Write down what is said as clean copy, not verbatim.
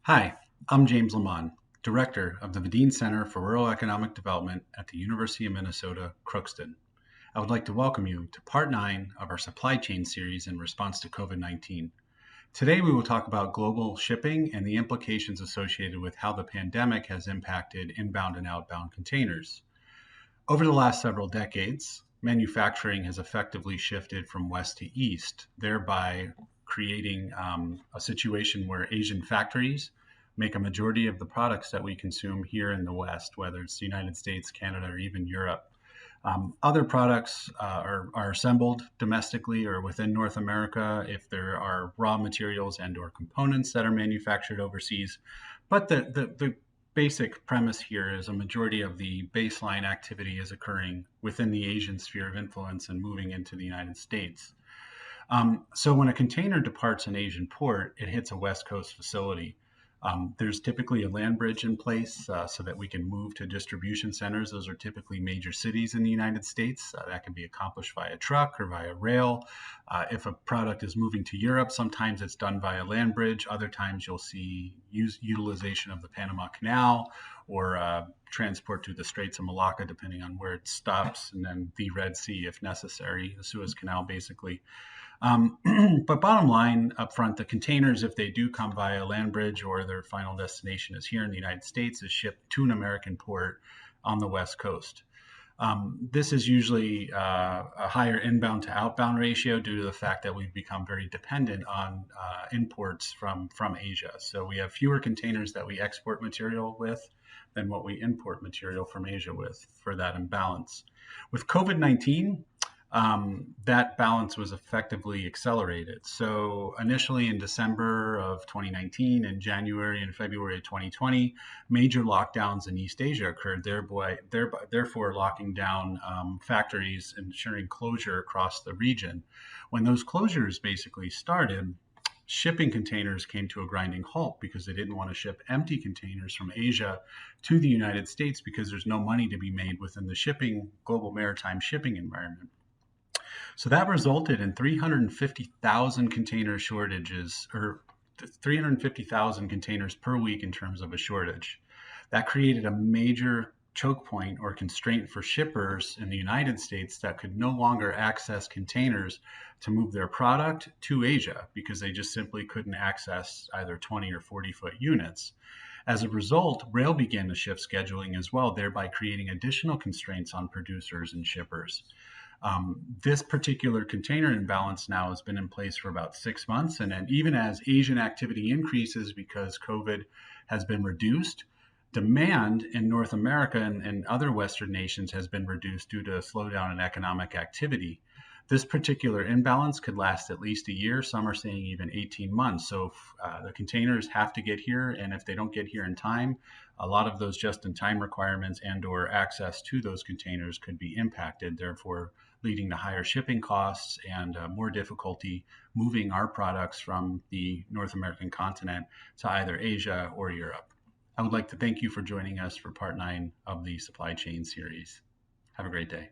Hi, I'm James Lamont, Director of the Vadine Center for Rural Economic Development at the University of Minnesota, Crookston. I would like to welcome you to Part 9 of our supply chain series in response to COVID-19. Today, we will talk about global shipping and the implications associated with how the pandemic has impacted inbound and outbound containers. Over the last several decades, manufacturing has effectively shifted from west to east, thereby creating a situation where Asian factories make a majority of the products that we consume here in the West, whether it's the United States, Canada, or even Europe. Other products are assembled domestically or within North America if there are raw materials and or components that are manufactured overseas. But the basic premise here is a majority of the baseline activity is occurring within the Asian sphere of influence and moving into the United States. So when a container departs an Asian port, it hits a West Coast facility. There's typically a land bridge in place so that we can move to distribution centers. Those are typically major cities in the United States. That can be accomplished via truck or via rail. If a product is moving to Europe, sometimes it's done via land bridge. Other times you'll see utilization of the Panama Canal or transport to the Straits of Malacca, depending on where it stops, and then the Red Sea if necessary, the Suez Canal basically. But bottom line up front, the containers, if they do come via land bridge or their final destination is here in the United States, is shipped to an American port on the West Coast. This is usually a higher inbound to outbound ratio due to the fact that we've become very dependent on imports from Asia. So we have fewer containers that we export material with than what we import material from Asia with for that imbalance. With COVID-19, that balance was effectively accelerated. So initially in December of 2019 and January and February of 2020, major lockdowns in East Asia occurred, therefore locking down factories, ensuring closure across the region. When those closures basically started, shipping containers came to a grinding halt because they didn't want to ship empty containers from Asia to the United States because there's no money to be made within the global maritime shipping environment. So that resulted in 350,000 container shortages, or 350,000 containers per week in terms of a shortage. That created a major choke point or constraint for shippers in the United States that could no longer access containers to move their product to Asia because they just simply couldn't access either 20 or 40-foot units. As a result, rail began to shift scheduling as well, thereby creating additional constraints on producers and shippers. This particular container imbalance now has been in place for about 6 months. And then even as Asian activity increases because COVID has been reduced, demand in North America and other Western nations has been reduced due to a slowdown in economic activity. This particular imbalance could last at least a year. Some are saying even 18 months. So the containers have to get here. And if they don't get here in time, a lot of those just-in-time requirements and or access to those containers could be impacted, therefore leading to higher shipping costs and more difficulty moving our products from the North American continent to either Asia or Europe. I would like to thank you for joining us for part 9 of the supply chain series. Have a great day.